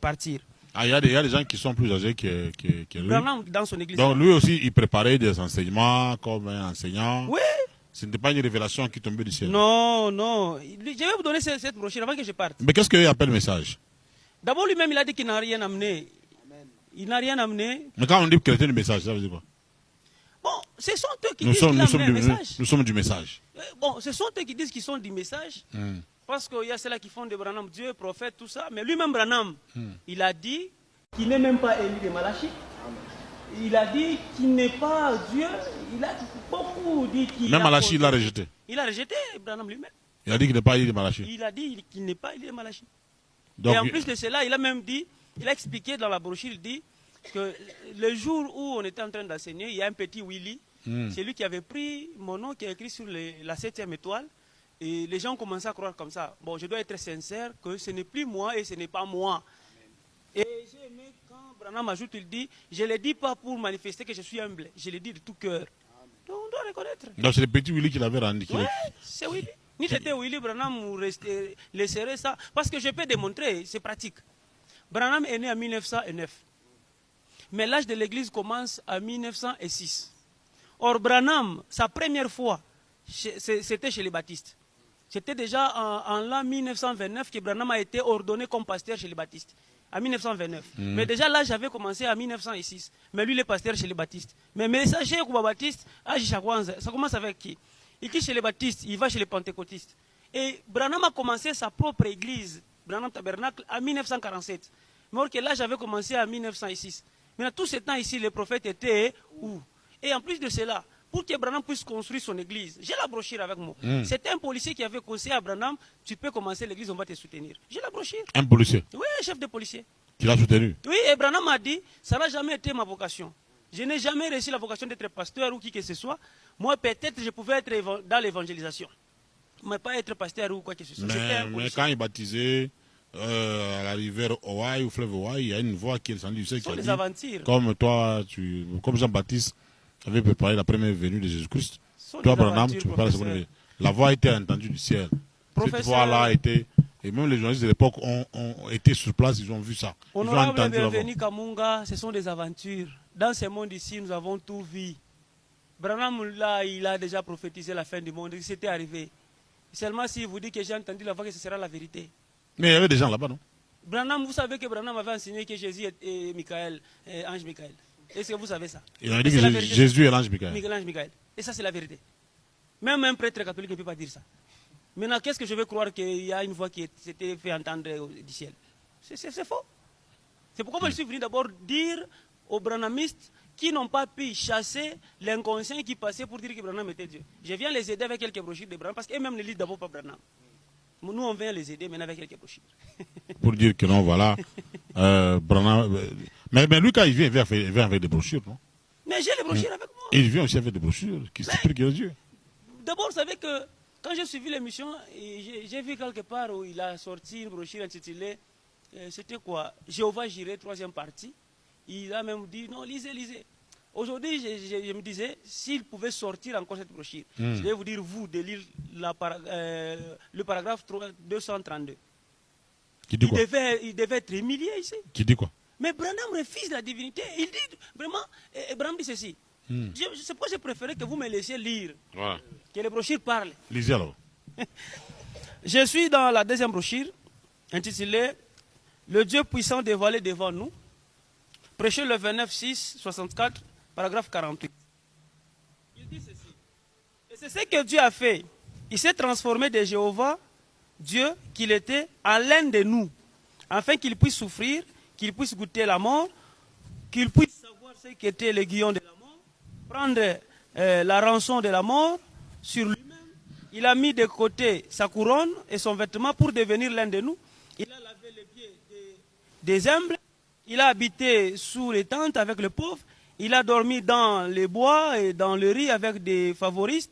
partir. Ah, il y a des gens qui sont plus âgés que lui. Branham, dans son église. Donc lui aussi, il préparait des enseignements comme un enseignant. Oui. Ce n'était pas une révélation qui tombait du ciel. Non, non. Je vais vous donner cette brochure avant que je parte. Mais qu'est-ce qu'il appelle message? D'abord, lui-même, il a dit qu'il n'a rien amené. Il n'a rien amené. Mais quand on dit chrétien du message, ça veut dire quoi? Bon, ce sont eux qui disent qu'ils ont un message. Nous sommes du message. Bon, ce sont eux qui disent qu'ils sont du message. Parce qu'il y a ceux-là qui font de Branham Dieu, prophète, tout ça. Mais lui-même, Branham, il a dit qu'il n'est même pas Élie de Malachi. Il a dit qu'il n'est pas Dieu. Il a beaucoup dit qu'il Même Malachi, il l'a rejeté. Il a rejeté Branham lui-même. Il a dit qu'il n'est pas Élie de Malachi. Il a dit qu'il n'est pas Élie de Malachi. Donc, et en plus de cela, il a même dit, il a expliqué dans la brochure, il dit que le jour où on était en train d'enseigner, il y a un petit Willy, c'est lui qui avait pris mon nom, qui a écrit sur la 7e étoile, et les gens commençaient à croire comme ça. Bon, je dois être sincère que ce n'est plus moi et ce n'est pas moi. Et j'ai aimé quand Branham ajoute, il dit, je ne le dis pas pour manifester que je suis humble, je le dis de tout cœur. Donc on doit reconnaître. Donc c'est le petit Willy qui l'avait rendu. Oui, c'est Willy. Ni c'était Willy Branham ou laisserait ça. Parce que je peux démontrer, c'est pratique. Branham est né en 1909. Mais l'âge de l'église commence en 1906. Or, Branham, sa première fois, c'était chez les baptistes. C'était déjà en l'an 1929 que Branham a été ordonné comme pasteur chez les baptistes. En 1929. Mais déjà là, j'avais commencé en 1906. Mais lui, il est pasteur chez les baptistes. Mais messager Kuba Baptiste, ça commence avec qui? Il quitte chez les baptistes, il va chez les pentecôtistes. Et Branham a commencé sa propre église, Branham Tabernacle, en 1947. Mais or que là, j'avais commencé en 1906. Maintenant, tout ce temps ici, les prophètes étaient où? Et en plus de cela, pour que Branham puisse construire son église, j'ai la brochure avec moi. C'était un policier qui avait conseillé à Branham, tu peux commencer l'église, on va te soutenir. J'ai la brochure. Un policier? Oui, un chef de policier. Qui l'a soutenu? Oui, et Branham a dit, ça n'a jamais été ma vocation. Je n'ai jamais reçu la vocation d'être pasteur ou qui que ce soit. Moi, peut-être, je pouvais être dans l'évangélisation. Mais pas être pasteur ou quoi que ce soit. Mais quand il baptisait à la rivière Hawaï, au fleuve Hawaï, il y a une voix qui est descendue. Ce sont des aventures. Comme toi, comme Jean-Baptiste avait préparé la première venue de Jésus-Christ, toi, Branham, tu prépares la seconde venue. La voix a été entendue du ciel. Cette voix-là a été... Et même les journalistes de l'époque ont été sur place, ils ont vu ça. Honorable bienvenu Kamunga, ce sont des aventures. Dans ce monde ici, nous avons tout vu. Branham, là, il a déjà prophétisé la fin du monde. C'était arrivé. Seulement si vous dites que j'ai entendu la voix, que ce sera la vérité. Mais il y avait des gens là-bas, non? Branham, vous savez que Branham avait enseigné que Jésus est Michael, ange Michael. Est-ce que vous savez ça? Il a dit que Jésus est l'ange Michael. L'ange Michael. Et ça, c'est la vérité. Même un prêtre catholique ne peut pas dire ça. Maintenant, qu'est-ce que je veux croire qu'il y a une voix qui s'était fait entendre du ciel? C'est faux. C'est pourquoi moi je suis venu d'abord dire aux branhamistes qui n'ont pas pu chasser l'inconscient qui passait pour dire que Branham était Dieu. Je viens les aider avec quelques brochures de Branham parce qu'eux-mêmes ne lisent d'abord pas Branham. Nous, on vient les aider maintenant avec quelques brochures. Pour dire que non, voilà. Branham, mais lui, quand il vient avec des brochures, non? Mais j'ai les brochures avec moi. Il vient aussi avec des brochures qui expliquent qu'il est Dieu. D'abord, vous savez que quand j'ai suivi l'émission, j'ai vu quelque part où il a sorti une brochure intitulée, c'était quoi? Jéhovah Jireh, 3e partie. Il a même dit, non, lisez, lisez. Aujourd'hui, je me disais, s'il pouvait sortir encore cette brochure, je vais vous dire, vous, de lire le paragraphe 232. Qui dit quoi? Il devait être humilié ici. Qui dit quoi? Mais Branham refuse la divinité. Il dit, vraiment, Branham dit ceci. C'est pourquoi j'ai préféré que vous me laissiez lire. Voilà. Que les brochures parlent. Lisez alors. Je suis dans la deuxième brochure, intitulée Le Dieu puissant dévoilé devant nous. Prêché le 29-6-64, paragraphe 48. Il dit ceci. Et c'est ce que Dieu a fait. Il s'est transformé de Jéhovah, Dieu qu'il était, en l'un de nous, afin qu'il puisse souffrir, qu'il puisse goûter la mort, qu'il puisse savoir ce qu'était l'aiguillon de la mort, prendre la rançon de la mort sur lui-même. Il a mis de côté sa couronne et son vêtement pour devenir l'un de nous. Il a lavé les pieds des humbles. Il a habité sous les tentes avec les pauvres. Il a dormi dans les bois et dans le riz avec des favorisés.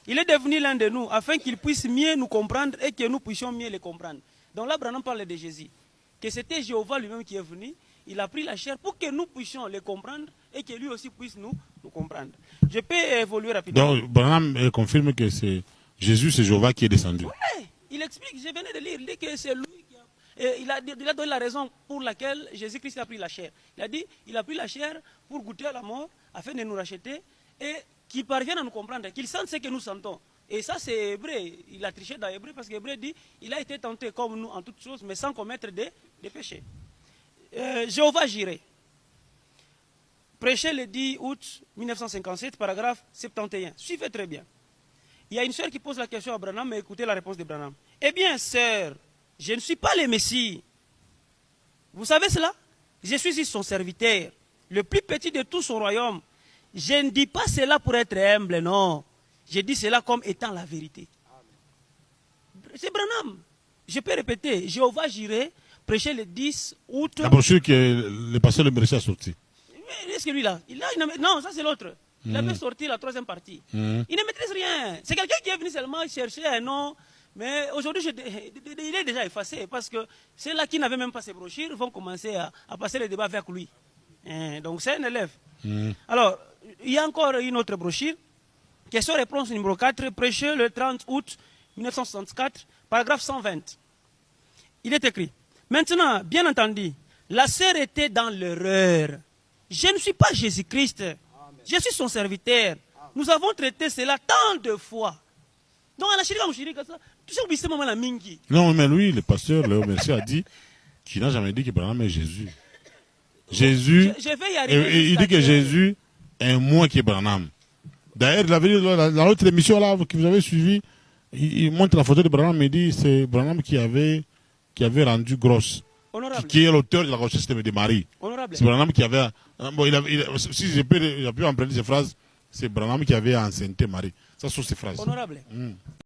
Il est devenu l'un de nous afin qu'il puisse mieux nous comprendre et que nous puissions mieux les comprendre. Donc là, Branham parle de Jésus. Que c'était Jéhovah lui-même qui est venu. Il a pris la chair pour que nous puissions les comprendre et que lui aussi puisse nous comprendre. Je peux évoluer rapidement. Donc, Branham confirme que c'est Jésus, c'est Jéhovah qui est descendu. Oui, il explique, je venais de lire, il dit que c'est lui Et il a donné la raison pour laquelle Jésus-Christ a pris la chair. Il a dit, il a pris la chair pour goûter à la mort, afin de nous racheter, et qu'il parvienne à nous comprendre, qu'il sente ce que nous sentons. Et ça, c'est hébreu. Il a triché dans hébreu parce qu'hébreu dit, il a été tenté comme nous en toutes choses, mais sans commettre des péchés. Jéhovah Jireh. Prêché le 10 août 1957, paragraphe 71. Suivez très bien. Il y a une sœur qui pose la question à Branham, mais écoutez la réponse de Branham. Eh bien, sœur, je ne suis pas le Messie. Vous savez cela? Je suis son serviteur, le plus petit de tout son royaume. Je ne dis pas cela pour être humble, non. Je dis cela comme étant la vérité. C'est Branham. Je peux répéter. Jéhovah Jireh, prêché le 10 août. La brochure que le pasteur Le Mercier a sorti. Est-ce que lui là non, ça c'est l'autre. Il avait sorti la troisième partie. Il ne maîtrise rien. C'est quelqu'un qui est venu seulement chercher un nom. Mais aujourd'hui, il est déjà effacé. Parce que ceux-là qui n'avaient même pas ces brochures vont commencer à passer le débat avec lui. Donc c'est un élève. Alors, il y a encore une autre brochure. Question-réponse numéro 4, prêché le 30 août 1964, paragraphe 120. Il est écrit. Maintenant, bien entendu, la sœur était dans l'erreur. Je ne suis pas Jésus-Christ. Je suis son serviteur. Nous avons traité cela tant de fois. Donc, non, mais lui, le pasteur Léo Mercier a dit qu'il n'a jamais dit que Branham est Jésus. Jésus, je vais y arriver. Il dit que Jésus est moins que Branham. D'ailleurs, dans l'autre émission là que vous avez suivi, il montre la photo de Branham et dit c'est Branham qui avait rendu grosse. Qui est l'auteur de la grossesse de Marie. C'est Branham qui avait. Bon, si j'ai pu emprunter ces phrases, c'est Branham qui avait enceinté Marie. Ça sont ces phrases. Honorable.